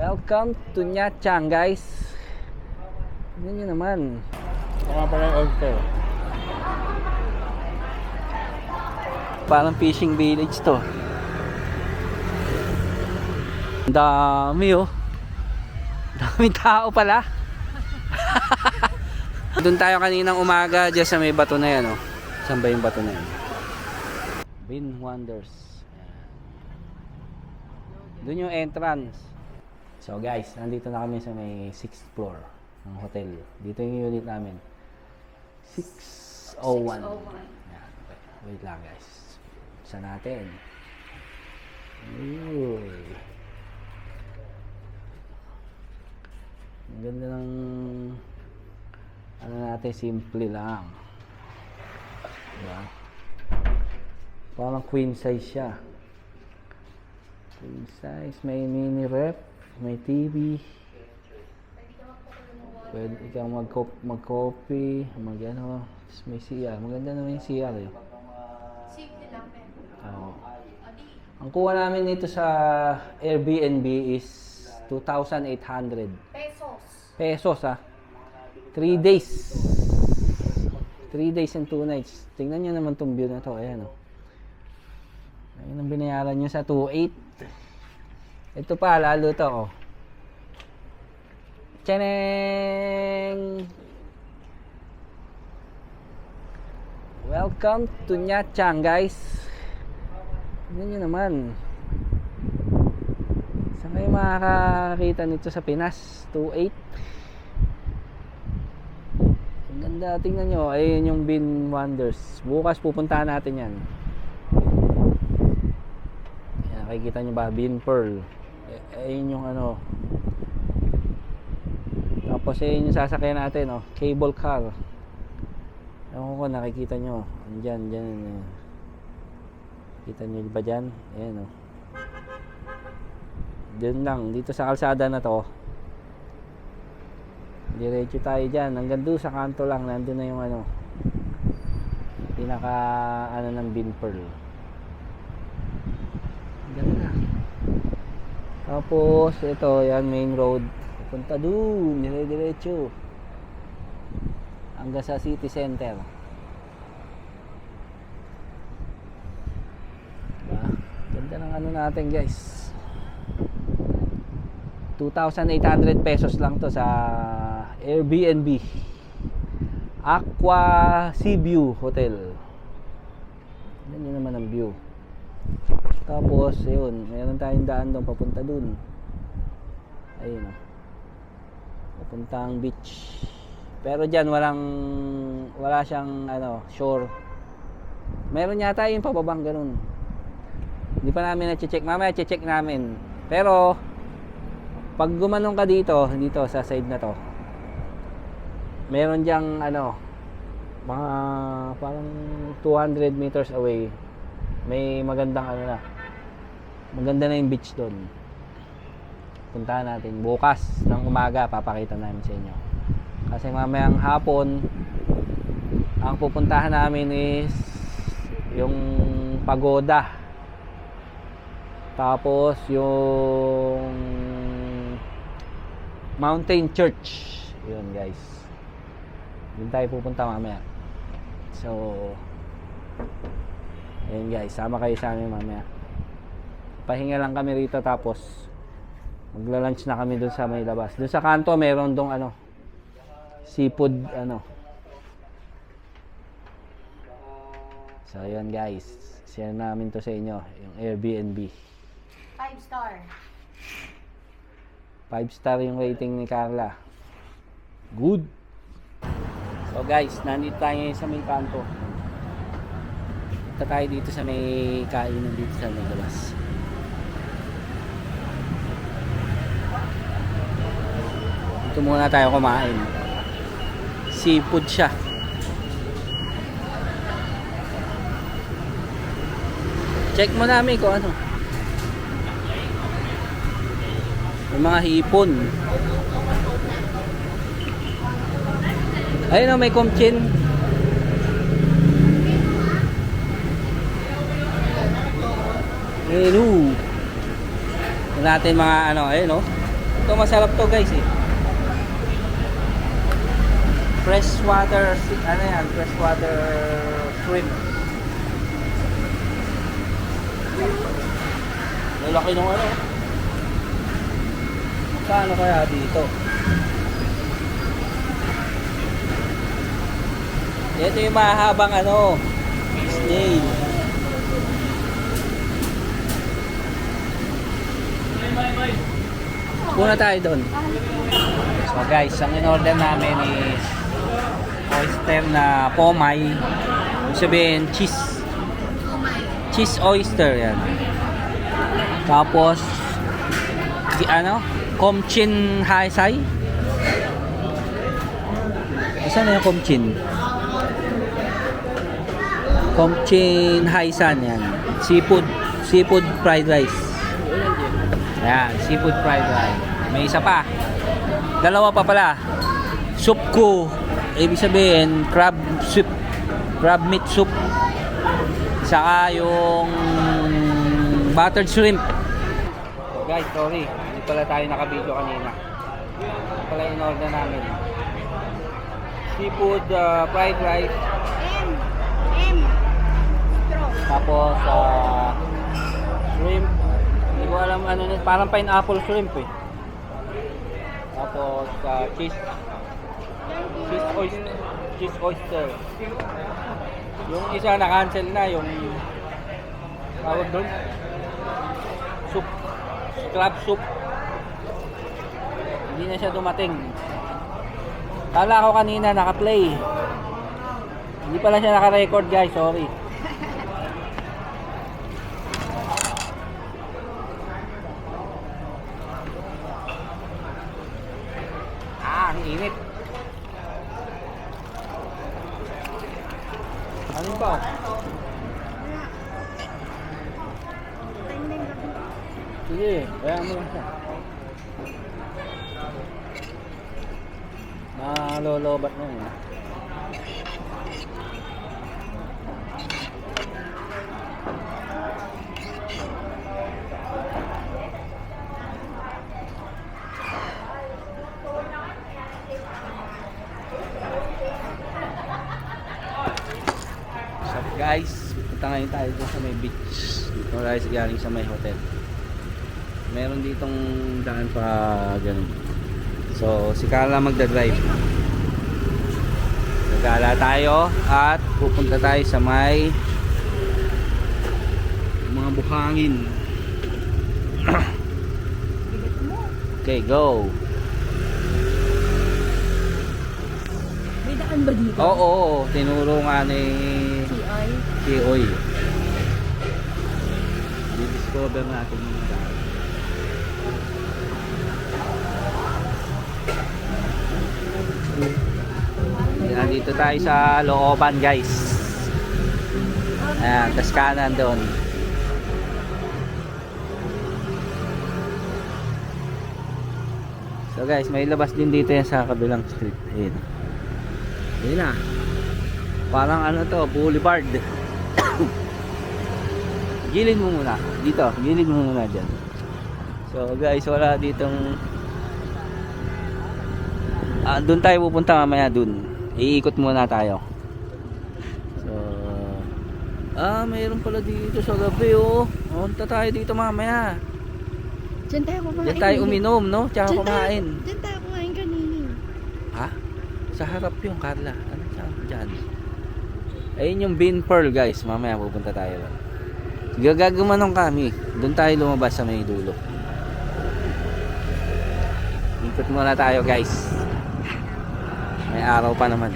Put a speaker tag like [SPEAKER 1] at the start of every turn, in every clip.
[SPEAKER 1] Welcome to Nyachang, guys. Tignan nyo naman.
[SPEAKER 2] Mga pala yung oyster.
[SPEAKER 1] Parang fishing village to. Ang dami oh. Daming tao pala. Doon tayo kaninang umaga dyan sa may bato na yan oh. Saan ba yung bato na yan? Bin Wonders. Doon yung entrance. So guys, nandito na kami sa may 6th floor ng hotel. Dito yung unit namin. 601. Yan. Wait lang guys. Sa natin. Uy. Ang ganda ng ano natin, simple lang. Diba? Parang queen size siya. Queen size, may mini ref, may TV. Pwede ikaw mag-coffee, mag-ano. May CR. Maganda naman yung CR eh.
[SPEAKER 3] Safety lang eh.
[SPEAKER 1] Oo. Ang kuha namin nito sa Airbnb is 2,800 pesos ah. 3 days. 3 days and 2 nights. Tingnan nyo naman itong view na to. Ayan oh. Ayun ang binayaran nyo sa 2,800. Ito pa, lalo to oh. Tchaneng! Welcome to Nyachang, guys. Tingnan nyo naman. Saan kayo makakakita nito sa Pinas? 2,800. Ang ganda, tingnan nyo. Ayun yung Bin Wonders. Bukas pupuntahan natin yan. Ayan, nakikita nyo ba? Bin Pearl. Ayun yung ano. Tapos ayun yung sasakyan natin oh. Cable car. Ewan ko, nakikita nyo. Andyan, dyan. Kita nyo ba dyan? Ayan oh. Diyan lang, dito sa kalsada na to. Diretso tayo dyan. Hanggang doon sa kanto lang, nandun na yung ano, pinaka ano ng Bin Pearl. Ganda. Tapos ito, yan main road. Punta doon, diretso hanggang sa city center. Diba? Ganda ng ano natin guys. 2,800 pesos lang to sa Airbnb. Aqua Sea View Hotel. Yan naman ang view. Tapos ayun, mayroon tayong daan doon papunta doon. Ayun oh. Papuntang beach. Pero diyan wala siyang ano, shore. Meron yata yung pababang ganun. Hindi pa namin na-check. Mamaya check namin. Pero pag gumanong ka dito sa side na to, meron diyang ano, mga parang 200 meters away, may magandang ano na, maganda na yung beach doon. Puntahan natin bukas ng umaga, papakita namin sa inyo. Kasi mamayang hapon ang pupuntahan namin is yung pagoda, tapos yung Mountain Church. Yun guys, yun tayo pupunta mamaya. So ayun guys, sama kayo sa amin mamaya. Pahinga lang kami rito, tapos magla-lunch na kami dun sa may labas. Dun sa kanto meron dong ano, seafood ano. So ayun guys, share namin to sa inyo, yung Airbnb.
[SPEAKER 3] 5 star.
[SPEAKER 1] 5 star yung rating ni Carla. Good. So guys, nandito tayo ngayon sa may kanto. Punta tayo dito sa may kainan dito sa may labas. Dito muna tayo kumain. Seafood siya. Check mo namin kung ano. May mga hipon. Ayun o, may kumchin. Ayun o. natin mga ano, ayun no. Ito masarap to guys eh. Freshwater, ano yan? Freshwater shrimp. Lalaki nung ano. Paano kaya dito? Ito yung mahabang ano, snail. Puna tayo doon. So guys, ang in-order namin is oyster na pomay. Ibig sabihin, cheese oyster yan. Tapos ano? Komchin haisai. Saan na yung komchin? Komchin haisan yan. Seafood fried rice. Yan, seafood fried rice. May isa pa. Dalawa pa pala. Soup ko. Ibig sabihin, crab soup. Crab meat soup. Saka yung buttered shrimp. So guys, sorry. Hindi pala tayo naka-video kanina. Ito pala yung order namin. Seafood fried rice. Tapos shrimp. Hindi ko alam ano nito. Parang pineapple shrimp eh. Tapos cheese oyster. Yung isa na-cancel na, yung tawag doon, soup, crab soup. Hindi na siya dumating. Kala ko kanina naka-play. Hindi pala siya naka-record guys, sorry. Ang init. Ano ba? Sige, kaya mo lang siya. Malolobat na yun. Guys, punta ngayon tayo dito sa may beach. Dito guys, galing sa may hotel. Meron ditong daan pa ganun. So, si Carla magdadrive. Nagala tayo at pupunta tayo sa may mga buhangin. Okay, go.
[SPEAKER 3] May daan ba dito?
[SPEAKER 1] Oo, tinuro nga ni Oy. Di-discover natin yung daan. Yan, dito tayo sa looban guys. Ayan, tas kanan doon. So guys, may labas din dito yan sa kabilang street. Ayan. Ayan na. Parang ano to, boulevard. Gilid mo muna. Dito, gilid mo muna dyan. So guys, wala ditong doon tayo pupunta mamaya dun. Iikot muna tayo. So mayroon pala dito sa gabi oh. Punta tayo dito mamaya.
[SPEAKER 3] Diyan tayo kumain.
[SPEAKER 1] Diyan tayo uminom, no? Tsaka kumain.
[SPEAKER 3] Diyan tayo kumain kanina.
[SPEAKER 1] Ha? Sa harap yung Carla. Ano saan dyan? Ayun yung Bean Pearl guys. Mamaya pupunta tayo lang. Gagagumanong kami. Doon tayo lumabas sa may dulo. Ikot muna tayo guys. May araw pa naman.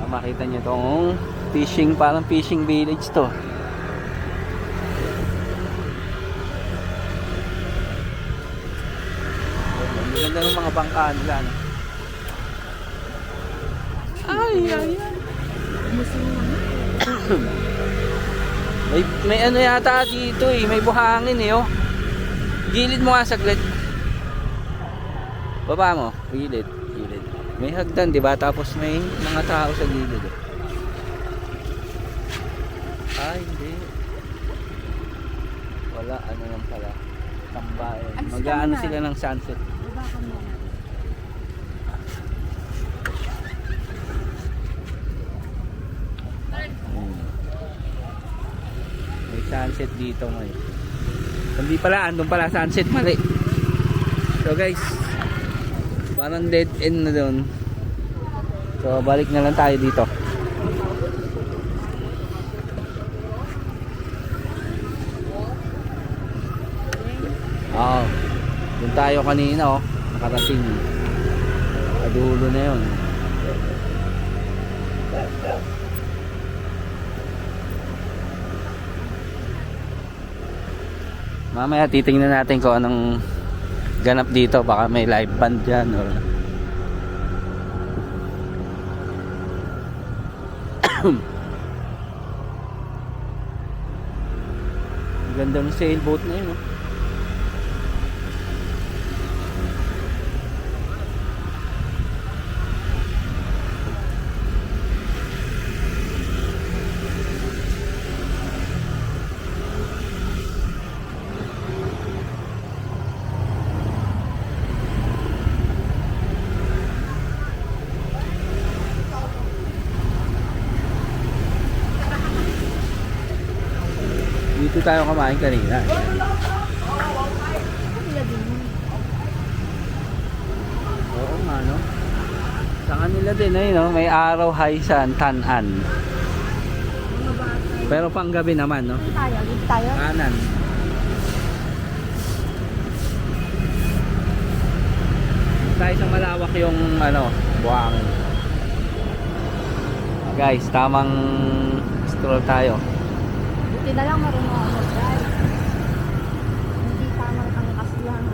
[SPEAKER 1] Makita nyo tong fishing, parang fishing village to. Ang ganda ng mga bangkaan dyan. Ay. may ano yata dito eh, may buhangin eh oh. Gilid mo nga saglit. Baba mo, gilid. May hagdan, di ba? Tapos may mga tao sa gilid. Ay, hindi. Wala, ano lang pala. Tambayan.
[SPEAKER 3] Alis ka
[SPEAKER 1] Mag-aano
[SPEAKER 3] muna.
[SPEAKER 1] sila ng sunset.
[SPEAKER 3] Baba ka muna.
[SPEAKER 1] Ayun. May sunset dito ngayon. Hindi pala, andun pala sunset, mali. So guys, parang dead end na doon. So balik na lang tayo dito. Oo. Doon tayo kanina oh. Nakarating. Kadulo na yun. Mamaya titingnan natin kung anong ganap dito. Baka may live band dyan or... Ganda ng sailboat na yun oh. Dito tayo kumain kanina.
[SPEAKER 3] Kanila din yun.
[SPEAKER 1] Oo nga no. Sa kanila din ay no, may araw high sun, tanan.
[SPEAKER 3] Mga bata.
[SPEAKER 1] Pero panggabi naman no.
[SPEAKER 3] Dito tayo, dito tayo.
[SPEAKER 1] Kanan. Tayo sa malawak yung ano, buhangin. Guys, tamang stroll tayo.
[SPEAKER 3] Buti na lang marunong ako mag-drive. Hindi tamang tangkas lang.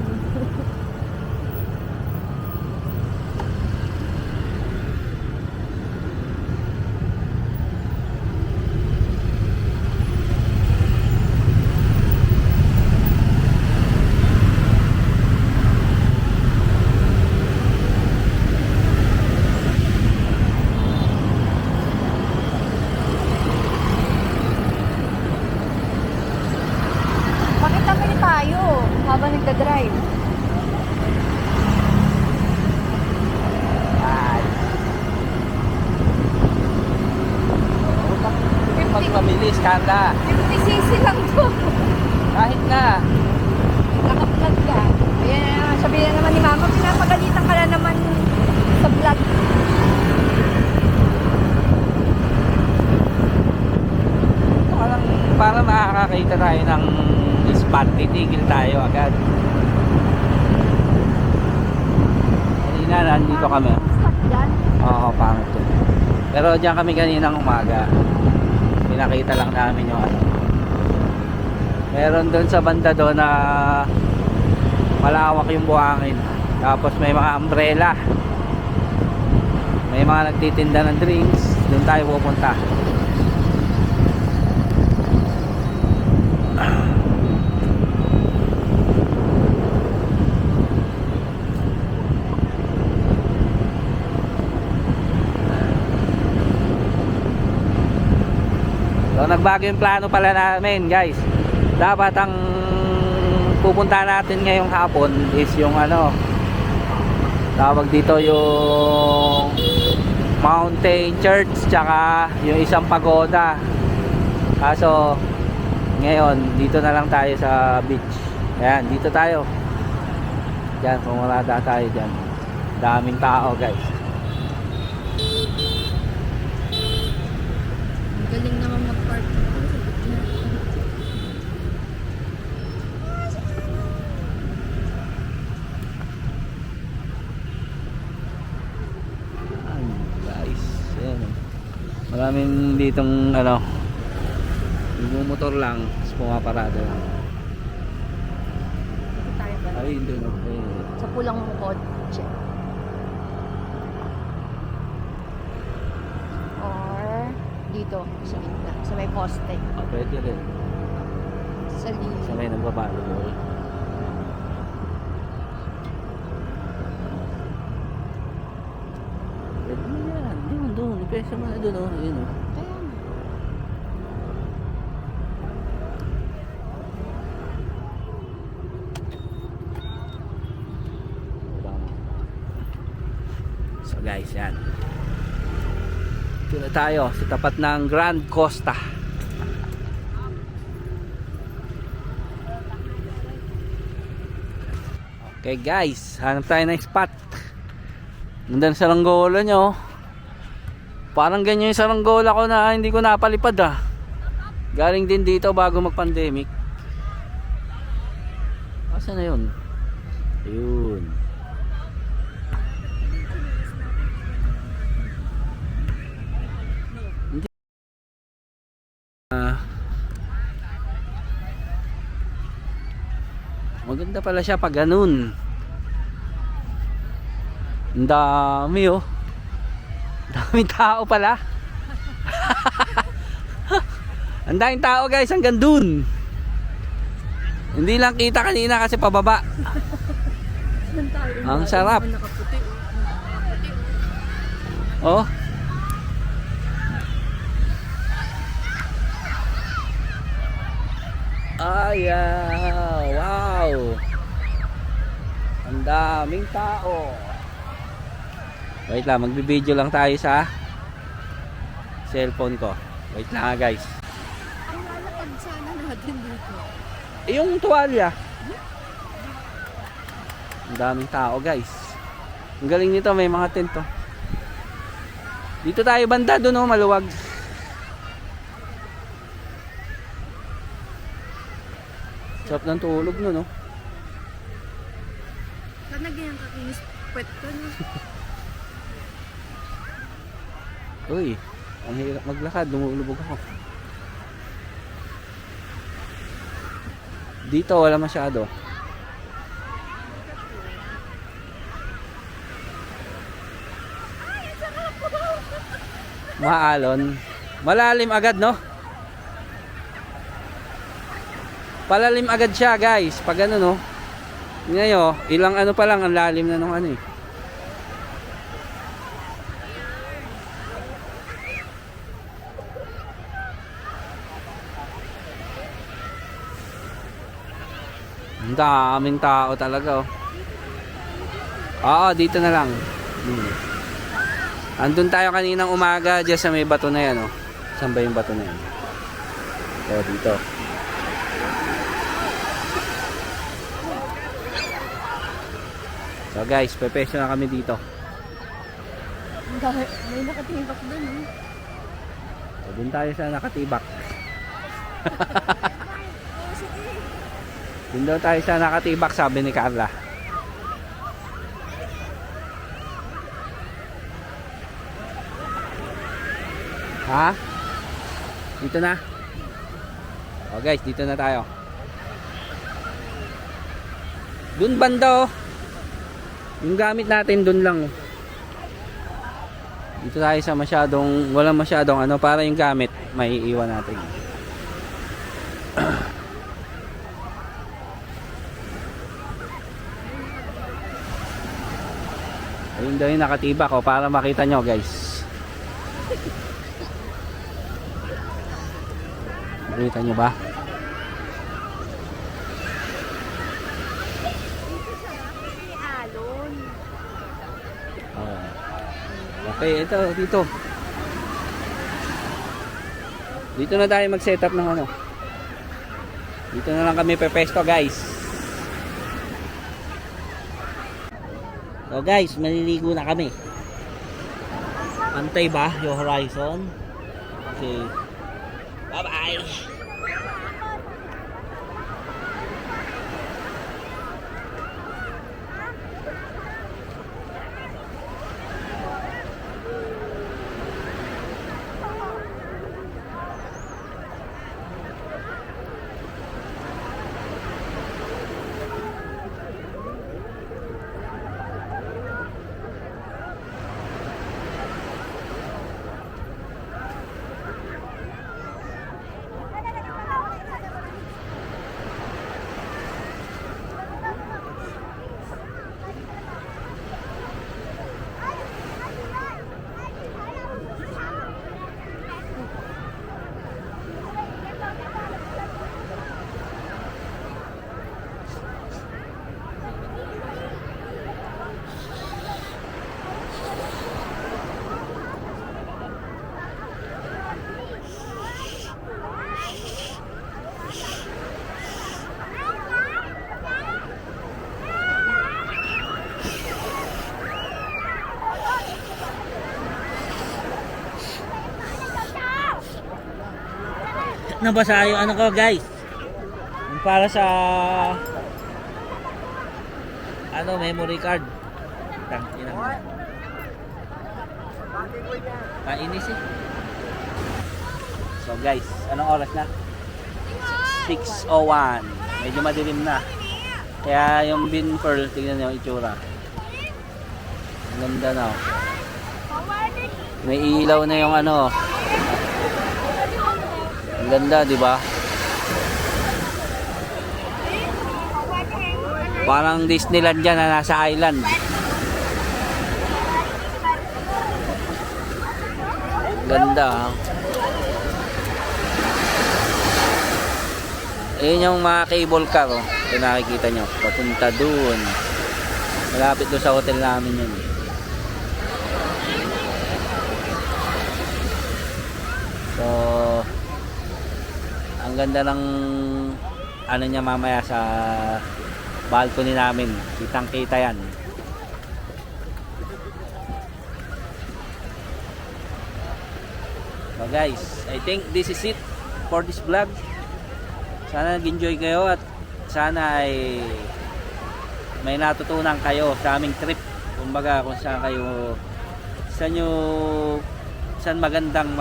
[SPEAKER 3] Bakit naman tayo habang nagda-drive?
[SPEAKER 1] Pagpabilis, kanda.
[SPEAKER 3] 50cc lang to.
[SPEAKER 1] Kahit na.
[SPEAKER 3] Naka-vlog ka. Ayan, sabihin naman ni Mama, pinapagalitan ka na naman sa vlog.
[SPEAKER 1] Para makakakita tayo ng spot, titigil tayo agad. Kanina nandito kami.
[SPEAKER 3] Stop dyan.
[SPEAKER 1] Oo, pangit yun. Pero diyan kami kaninang umaga. Pinakita lang namin yung ano. Meron doon sa banda doon na malawak yung buhangin. Tapos may mga umbrella. May mga nagtitinda ng drinks. Doon tayo pupunta. So nagbago yung plano pala namin guys. Dapat ang pupunta natin ngayong hapon is yung ano, tawag dito yung Mountain Church tsaka yung isang pagoda. Kaso ngayon dito na lang tayo sa beach. Ayan, dito tayo. Diyan, pumarada tayo dyan. Daming tao guys.
[SPEAKER 3] Galing naman mag-park.
[SPEAKER 1] Ayan, guys. Ayan. Maraming ditong ano, yung motor lang, tapos pumaparada lang.
[SPEAKER 3] Dito tayo ba?
[SPEAKER 1] Ay, doon. Okay.
[SPEAKER 3] Sa pulang kotse. Or dito, sa gitna, sa may poste.
[SPEAKER 1] Ah, pwede rin.
[SPEAKER 3] Sa lilim.
[SPEAKER 1] Sa may nagbabalibol. Pwede mo yan. Doon. Ipesa mo na doon. Oh. Yun, oh.
[SPEAKER 3] Kaya nga.
[SPEAKER 1] guys, yan. Dito na tayo sa tapat ng Grand Costa. Okay guys, hanap tayo ng spot. Nandan sa saranggola nyo. Parang ganyan yung saranggola ko na hindi ko napalipad ah. Galing din dito bago mag-pandemic. Asa na yun? Ayun. Hindi. Maganda pala siya pag ganun. Ang dami oh. Daming tao pala. Ang daming tao guys hanggang dun. Hindi lang kita kanina kasi pababa. Ang sarap. Oh. Wow. Ang daming tao. Wait lang, magbibideo lang tayo sa cellphone ko. Wait lang guys.
[SPEAKER 3] Ang lalakad sana natin dito.
[SPEAKER 1] Yung tuwalya. Ang daming tao guys. Ang galing nito, may mga tent oh. Dito tayo banda doon oh, maluwag. Sarap ng tulog no, no?
[SPEAKER 3] Sana ganyan kakinis puwet ko no?
[SPEAKER 1] Uy, ang hirap maglakad, lumulubog ako. Dito wala masyado. Maalon. Malalim agad no? Palalim agad siya guys. Pag ano no? Ngayon, ilang ano pa lang ang lalim na nung ano eh. Ang daming tao talaga oh. Oo, dito na lang. Andun tayo kaninang umaga dyan sa may bato na yan oh. Saan ba yung bato na yan? Oh, dito. So guys, pepeso na kami dito.
[SPEAKER 3] May nakatibak doon eh.
[SPEAKER 1] So, dun tayo sa nakatibak. Dun daw tayo sa nakatibak, sabi ni Carla. Ha? Dito na. Oh guys, dito na tayo. Dun banda oh. Yung gamit natin dun lang. Dito tayo sa masyadong, walang masyadong ano, para yung gamit may iwan natin. Ayun daw yung nakatibak oh, para makita nyo guys. Makita nyo ba? Okay, ito, dito. Dito na tayo mag-set up ng ano. Dito na lang kami pepesto, guys. So, guys, maliligo na kami. Pantay ba yung horizon? Okay. Bye-bye! nabasa yung ano ko guys. Yung para sa ano, memory card. Tangina mo. Kainis eh. So guys, anong oras na? 6:01. Medyo madilim na. Kaya yung bin pearl, tingnan niyo yung itsura. Ang ganda na. Oh. May ilaw na yung ano. Ang ganda, di ba? Parang Disneyland dyan na nasa island. Ganda. Ha? Ayun yung mga cable car. Oh. Ito nakikita nyo. Papunta dun. Malapit doon sa hotel namin yun. So, ang ganda ng ano niya mamaya sa balcony namin. Kitang kita yan. So guys, I think this is it for this vlog. Sana nag-enjoy kayo at sana ay may natutunan kayo sa aming trip. Kumbaga kung saan kayo, saan magandang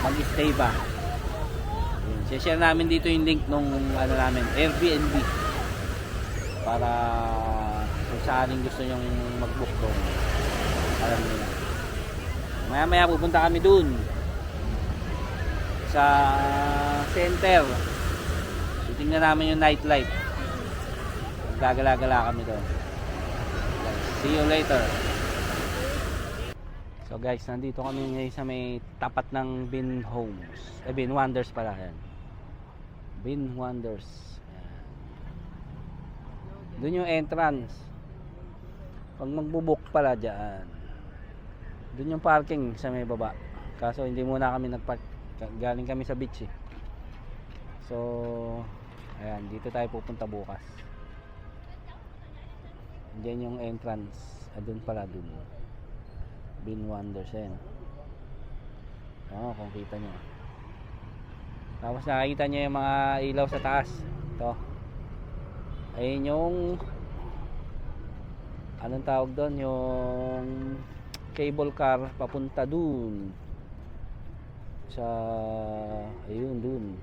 [SPEAKER 1] mag-stay ba. Share namin dito yung link nung ano namin, Airbnb, para kung saan gusto nyong mag-book doon. Alam niyo na. Maya pupunta kami dun sa center. Tingnan namin yung nightlife. Gagala-gala kami doon. See you later. So guys, nandito kami ngayon sa may tapat ng Bin Homes. Bin Wonders pala yan. Bin Wonders. Doon yung entrance. Pag magbubook pala dyan, doon yung parking sa may baba. Kaso hindi muna kami nagpark. Galing kami sa beach eh. So, ayan, dito tayo pupunta bukas. Diyan yung entrance. Doon pala doon. Bin Wonders yan. Kung kita nyo. Tapos nakikita nyo yung mga ilaw sa taas. Ito. Ayun yung anong tawag doon? Yung cable car papunta dun sa ayun dun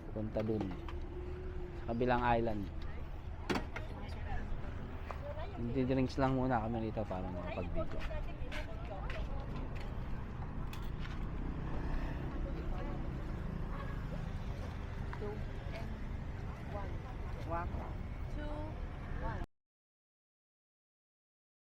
[SPEAKER 1] papunta dun sa kabilang island. Hindi drinks lang muna kami dito para makapag-video. Wow.